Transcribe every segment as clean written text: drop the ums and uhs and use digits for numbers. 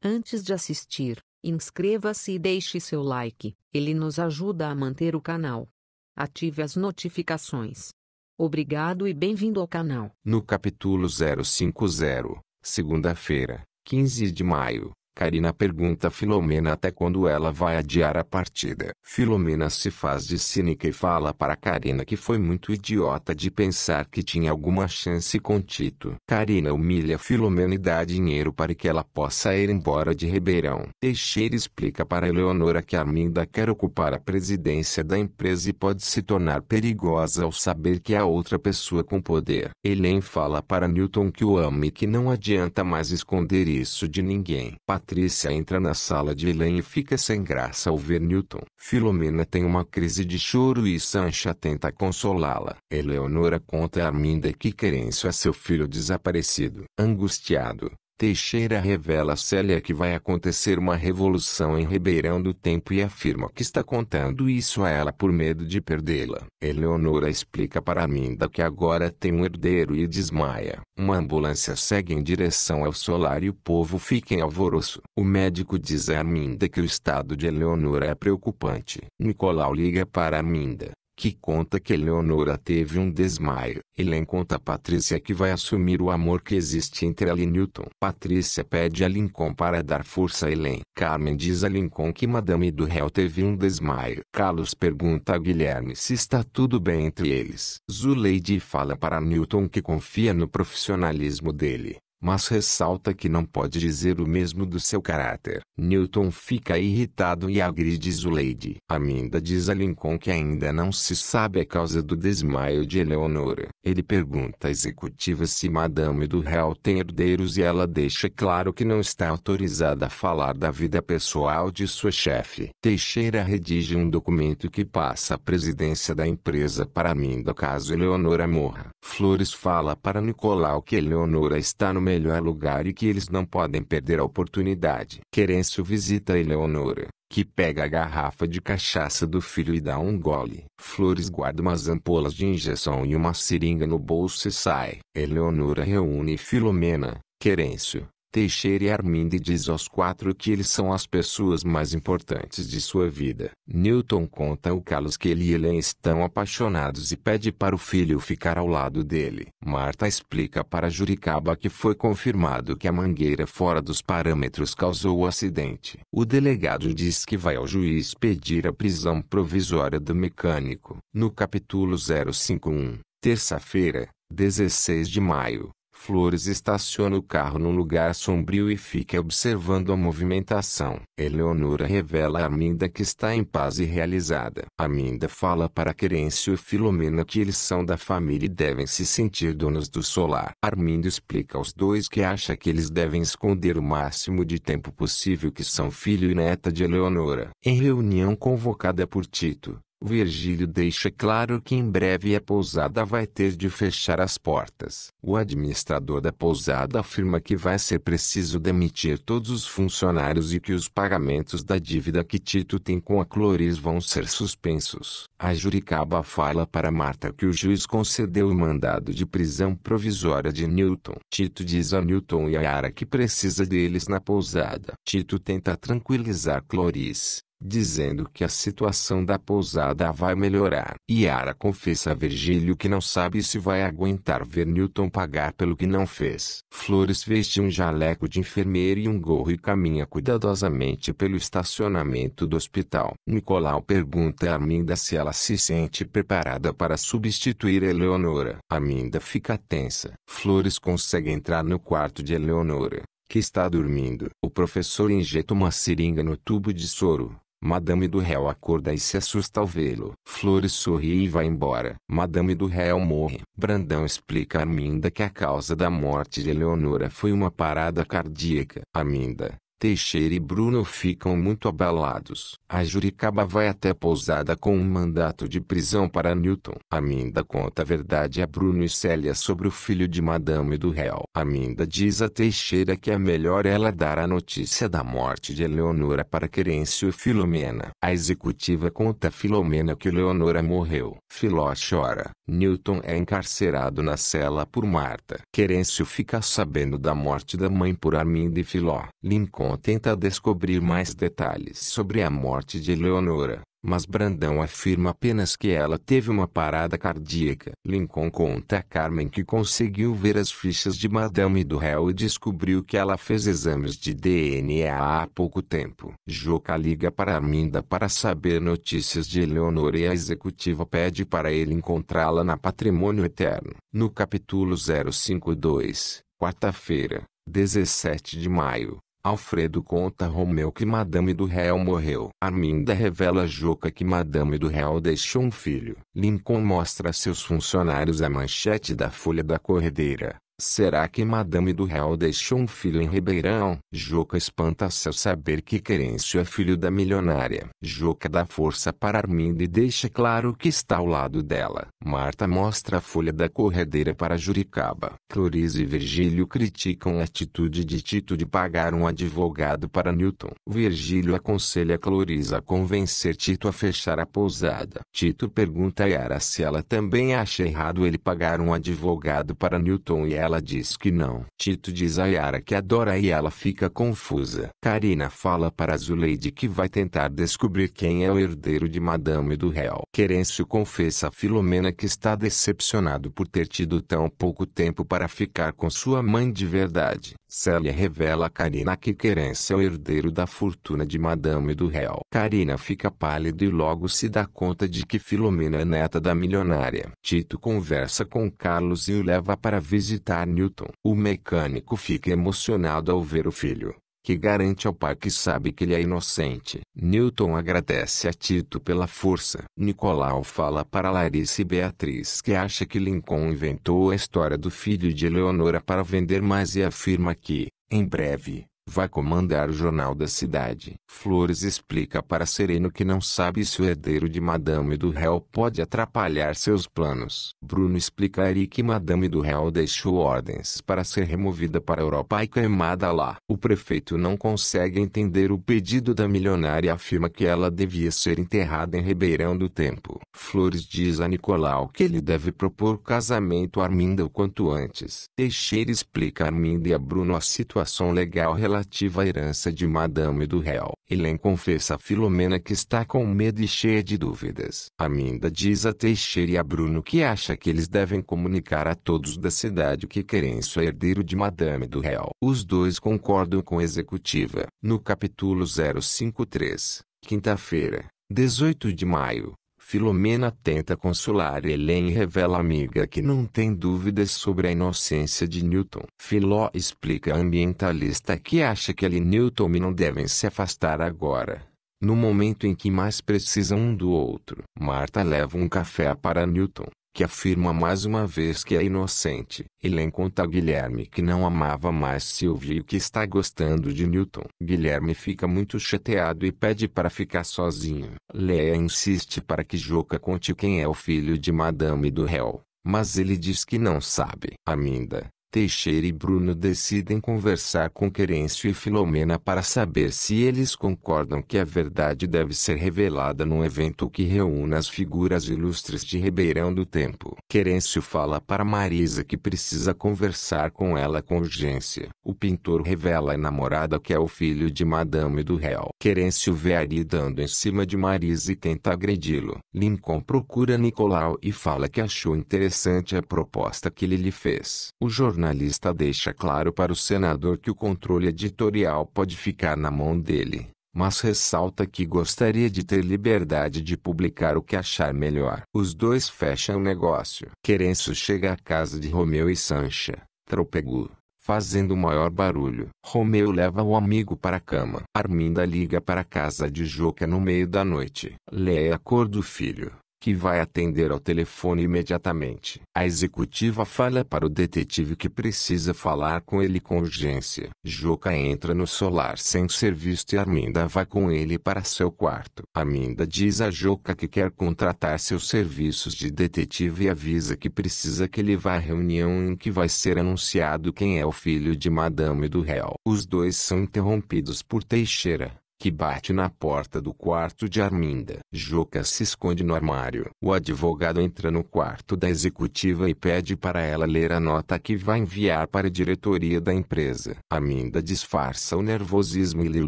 Antes de assistir, inscreva-se e deixe seu like, ele nos ajuda a manter o canal. Ative as notificações. Obrigado e bem-vindo ao canal. No capítulo 050, segunda-feira, 15 de maio, Carina pergunta a Filomena até quando ela vai adiar a partida. Filomena se faz de cínica e fala para Carina que foi muito idiota de pensar que tinha alguma chance com Tito. Carina humilha Filomena e dá dinheiro para que ela possa ir embora de Ribeirão. Teixeira explica para Eleonora que Arminda quer ocupar a presidência da empresa e pode se tornar perigosa ao saber que há outra pessoa com poder. Helen fala para Newton que o ama e que não adianta mais esconder isso de ninguém. Patrícia entra na sala de Helen e fica sem graça ao ver Newton. Filomena tem uma crise de choro e Sancha tenta consolá-la. Eleonora conta a Arminda que Querêncio é seu filho desaparecido. Angustiado, Teixeira revela a Célia que vai acontecer uma revolução em Ribeirão do Tempo e afirma que está contando isso a ela por medo de perdê-la. Eleonora explica para Arminda que agora tem um herdeiro e desmaia. Uma ambulância segue em direção ao solar e o povo fica em alvoroço. O médico diz a Arminda que o estado de Eleonora é preocupante. Nicolau liga para Arminda, que conta que Eleonora teve um desmaio. Helen conta a Patrícia que vai assumir o amor que existe entre ela e Newton. Patrícia pede a Lincoln para dar força a Helen. Carmen diz a Lincoln que Madame do Réu teve um desmaio. Carlos pergunta a Guilherme se está tudo bem entre eles. Zuleide fala para Newton que confia no profissionalismo dele, mas ressalta que não pode dizer o mesmo do seu caráter. Newton fica irritado e agride Zuleide. Arminda diz a Lincoln que ainda não se sabe a causa do desmaio de Eleonora. Ele pergunta à executiva se Madame do Réu tem herdeiros e ela deixa claro que não está autorizada a falar da vida pessoal de sua chefe. Teixeira redige um documento que passa a presidência da empresa para Arminda caso Eleonora morra. Flores fala para Nicolau que Eleonora está no melhor lugar e que eles não podem perder a oportunidade. Querêncio visita Eleonora, que pega a garrafa de cachaça do filho e dá um gole. Flores guarda umas ampolas de injeção e uma seringa no bolso e sai. Eleonora reúne Filomena, Querêncio, Teixeira e Arminda e diz aos quatro que eles são as pessoas mais importantes de sua vida. Newton conta ao Carlos que ele e Helen estão apaixonados e pede para o filho ficar ao lado dele. Marta explica para Juricaba que foi confirmado que a mangueira fora dos parâmetros causou o acidente. O delegado diz que vai ao juiz pedir a prisão provisória do mecânico. No capítulo 051, terça-feira, 16 de maio. Flores estaciona o carro num lugar sombrio e fica observando a movimentação. Eleonora revela a Arminda que está em paz e realizada. Arminda fala para Querêncio e Filomena que eles são da família e devem se sentir donos do solar. Arminda explica aos dois que acha que eles devem esconder o máximo de tempo possível que são filho e neta de Eleonora. Em reunião convocada por Tito, Virgílio deixa claro que em breve a pousada vai ter de fechar as portas. O administrador da pousada afirma que vai ser preciso demitir todos os funcionários e que os pagamentos da dívida que Tito tem com a Cloris vão ser suspensos. A Juricaba fala para Marta que o juiz concedeu o mandado de prisão provisória de Newton. Tito diz a Newton e a Yara que precisa deles na pousada. Tito tenta tranquilizar Cloris, dizendo que a situação da pousada vai melhorar. Yara confessa a Virgílio que não sabe se vai aguentar ver Newton pagar pelo que não fez. Flores veste um jaleco de enfermeira e um gorro e caminha cuidadosamente pelo estacionamento do hospital. Nicolau pergunta a Arminda se ela se sente preparada para substituir Eleonora. Arminda fica tensa. Flores consegue entrar no quarto de Eleonora, que está dormindo. O professor injeta uma seringa no tubo de soro. Madame do Réu acorda e se assusta ao vê-lo. Flores sorri e vai embora. Madame do Réu morre. Brandão explica a Arminda que a causa da morte de Eleonora foi uma parada cardíaca. Arminda, Teixeira e Bruno ficam muito abalados. A Juricaba vai até a pousada com um mandato de prisão para Newton. Arminda conta a verdade a Bruno e Célia sobre o filho de Madame do Réu. Arminda diz a Teixeira que é melhor ela dar a notícia da morte de Eleonora para Querêncio e Filomena. A executiva conta a Filomena que Eleonora morreu. Filó chora. Newton é encarcerado na cela por Marta. Querêncio fica sabendo da morte da mãe por Arminda e Filó. Lincoln Newton tenta descobrir mais detalhes sobre a morte de Eleonora, mas Brandão afirma apenas que ela teve uma parada cardíaca. Lincoln conta a Carmen que conseguiu ver as fichas de Madame do réu e descobriu que ela fez exames de DNA há pouco tempo. Joca liga para Arminda para saber notícias de Eleonora e a executiva pede para ele encontrá-la na Patrimônio Eterno. No capítulo 052, quarta-feira, 17 de maio. Alfredo conta a Romeu que Madame do réu morreu. Arminda revela a Joca que Madame do réu deixou um filho. Lincoln mostra a seus funcionários a manchete da Folha da Corredeira. Será que Madame do réu deixou um filho em Ribeirão? Joca espanta-se ao saber que Querêncio é filho da milionária. Joca dá força para Arminda e deixa claro que está ao lado dela. Marta mostra a Folha da Corredeira para Juricaba. Clorise e Virgílio criticam a atitude de Tito de pagar um advogado para Newton. Virgílio aconselha Clorise a convencer Tito a fechar a pousada. Tito pergunta a Yara se ela também acha errado ele pagar um advogado para Newton e ela diz que não. Tito diz a Yara que adora e ela fica confusa. Carina fala para Zuleide que vai tentar descobrir quem é o herdeiro de Madame do réu. Querêncio confessa a Filomena que está decepcionado por ter tido tão pouco tempo para ficar com sua mãe de verdade. Célia revela a Carina que Querêncio é o herdeiro da fortuna de Madame do réu. Carina fica pálida e logo se dá conta de que Filomena é neta da milionária. Tito conversa com Carlos e o leva para visitar Newton. O mecânico fica emocionado ao ver o filho, que garante ao pai que sabe que ele é inocente. Newton agradece a Tito pela força. Nicolau fala para Larissa e Beatriz que acha que Lincoln inventou a história do filho de Eleonora para vender mais e afirma que, em breve, vai comandar o jornal da cidade. Flores explica para Sereno que não sabe se o herdeiro de Madame do réu pode atrapalhar seus planos. Bruno explica a Eri que Madame do réu deixou ordens para ser removida para a Europa e queimada lá. O prefeito não consegue entender o pedido da milionária e afirma que ela devia ser enterrada em Ribeirão do Tempo. Flores diz a Nicolau que ele deve propor casamento a Arminda o quanto antes. Teixeira explica a Arminda e a Bruno a situação legal relativa à herança de Madame do réu. Helen confessa a Filomena que está com medo e cheia de dúvidas. Arminda diz a Teixeira e a Bruno que acha que eles devem comunicar a todos da cidade que Querêncio é herdeiro de Madame do réu. Os dois concordam com a executiva. No capítulo 053, quinta-feira, 18 de maio. Filomena tenta consolar Helen e revela à amiga que não tem dúvidas sobre a inocência de Newton. Filó explica à ambientalista que acha que ela e Newton não devem se afastar agora, no momento em que mais precisam um do outro. Marta leva um café para Newton, que afirma mais uma vez que é inocente. Helen conta a Guilherme que não amava mais Silvia e que está gostando de Newton. Guilherme fica muito chateado e pede para ficar sozinho. Léa insiste para que Joca conte quem é o filho de Madame do réu, mas ele diz que não sabe. Arminda, Teixeira e Bruno decidem conversar com Querêncio e Filomena para saber se eles concordam que a verdade deve ser revelada num evento que reúna as figuras ilustres de Ribeirão do Tempo. Querêncio fala para Marisa que precisa conversar com ela com urgência. O pintor revela à namorada que é o filho de Madame do réu. Querêncio vê Ari dando em cima de Marisa e tenta agredi-lo. Lincoln procura Nicolau e fala que achou interessante a proposta que ele lhe fez. O jornalista deixa claro para o senador que o controle editorial pode ficar na mão dele, mas ressalta que gostaria de ter liberdade de publicar o que achar melhor. Os dois fecham o negócio. Querêncio chega à casa de Romeu e Sancha, Tropegu, fazendo o maior barulho. Romeu leva o amigo para a cama. Arminda liga para a casa de Joca no meio da noite. Lê a cor do filho, que vai atender ao telefone imediatamente. A executiva fala para o detetive que precisa falar com ele com urgência. Joca entra no solar sem ser visto e Arminda vai com ele para seu quarto. Arminda diz a Joca que quer contratar seus serviços de detetive e avisa que precisa que ele vá à reunião em que vai ser anunciado quem é o filho de Madame do réu. Os dois são interrompidos por Teixeira, que bate na porta do quarto de Arminda. Joca se esconde no armário. O advogado entra no quarto da executiva e pede para ela ler a nota que vai enviar para a diretoria da empresa. Arminda disfarça o nervosismo e lê o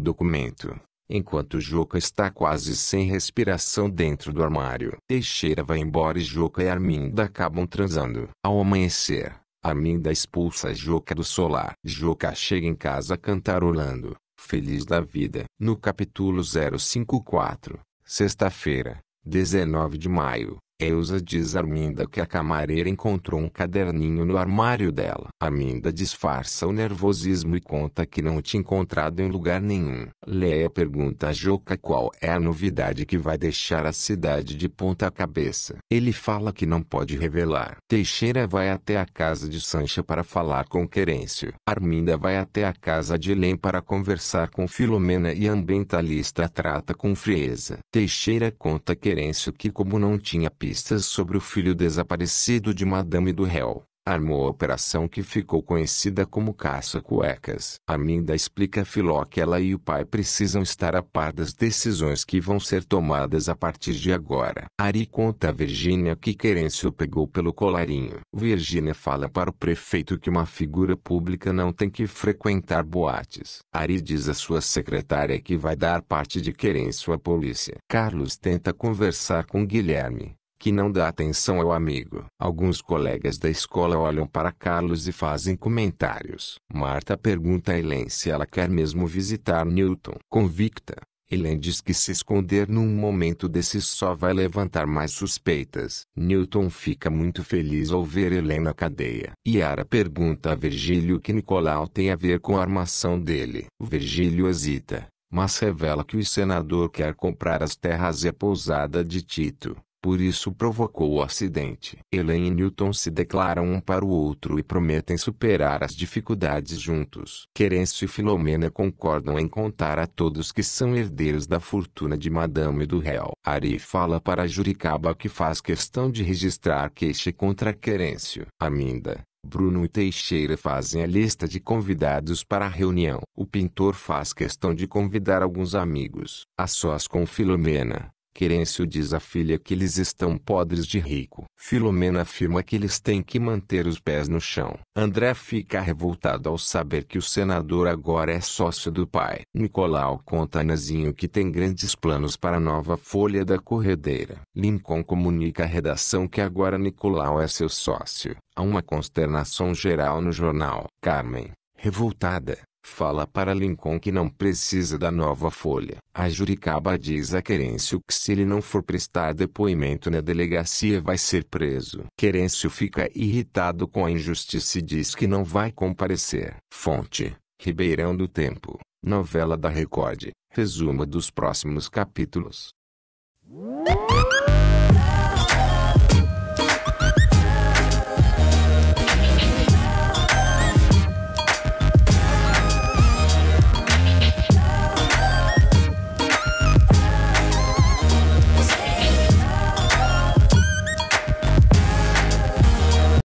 documento, enquanto Joca está quase sem respiração dentro do armário. Teixeira vai embora e Joca e Arminda acabam transando. Ao amanhecer, Arminda expulsa Joca do solar. Joca chega em casa cantarolando, feliz da vida. No capítulo 054, sexta-feira, 19 de maio, Elsa diz a Arminda que a camareira encontrou um caderninho no armário dela. Arminda disfarça o nervosismo e conta que não tinha encontrado em lugar nenhum. Leia pergunta a Joca qual é a novidade que vai deixar a cidade de ponta cabeça. Ele fala que não pode revelar. Teixeira vai até a casa de Sancha para falar com Querêncio. Arminda vai até a casa de Helém para conversar com Filomena e a ambientalista a trata com frieza. Teixeira conta a Querêncio que, como não tinha pistas sobre o filho desaparecido de Madame do réu, armou a operação que ficou conhecida como caça-cuecas. Arminda explica a Filó que ela e o pai precisam estar a par das decisões que vão ser tomadas a partir de agora. Ari conta a Virgínia que Querêncio pegou pelo colarinho. Virgínia fala para o prefeito que uma figura pública não tem que frequentar boates. Ari diz à sua secretária que vai dar parte de Querêncio à polícia. Carlos tenta conversar com Guilherme, que não dá atenção ao amigo. Alguns colegas da escola olham para Carlos e fazem comentários. Marta pergunta a Helene se ela quer mesmo visitar Newton. Convicta, Helene diz que se esconder num momento desses só vai levantar mais suspeitas. Newton fica muito feliz ao ver Helene na cadeia. Yara pergunta a Virgílio o que Nicolau tem a ver com a armação dele. Virgílio hesita, mas revela que o senador quer comprar as terras e a pousada de Tito. Por isso provocou o acidente. Helene e Newton se declaram um para o outro e prometem superar as dificuldades juntos. Querêncio e Filomena concordam em contar a todos que são herdeiros da fortuna de Madame do réu. Ari fala para Juricaba que faz questão de registrar queixa contra Querêncio. Arminda, Bruno e Teixeira fazem a lista de convidados para a reunião. O pintor faz questão de convidar alguns amigos. A sós com Filomena, Querêncio diz à filha que eles estão podres de rico. Filomena afirma que eles têm que manter os pés no chão. André fica revoltado ao saber que o senador agora é sócio do pai. Nicolau conta a Nazinho que tem grandes planos para a nova folha da corredeira. Lincoln comunica à redação que agora Nicolau é seu sócio. Há uma consternação geral no jornal. Carmen, revoltada, fala para Lincoln que não precisa da nova folha. A Juricaba diz a Querêncio que se ele não for prestar depoimento na delegacia vai ser preso. Querêncio fica irritado com a injustiça e diz que não vai comparecer. Fonte: Ribeirão do Tempo, novela da Record. Resumo dos próximos capítulos.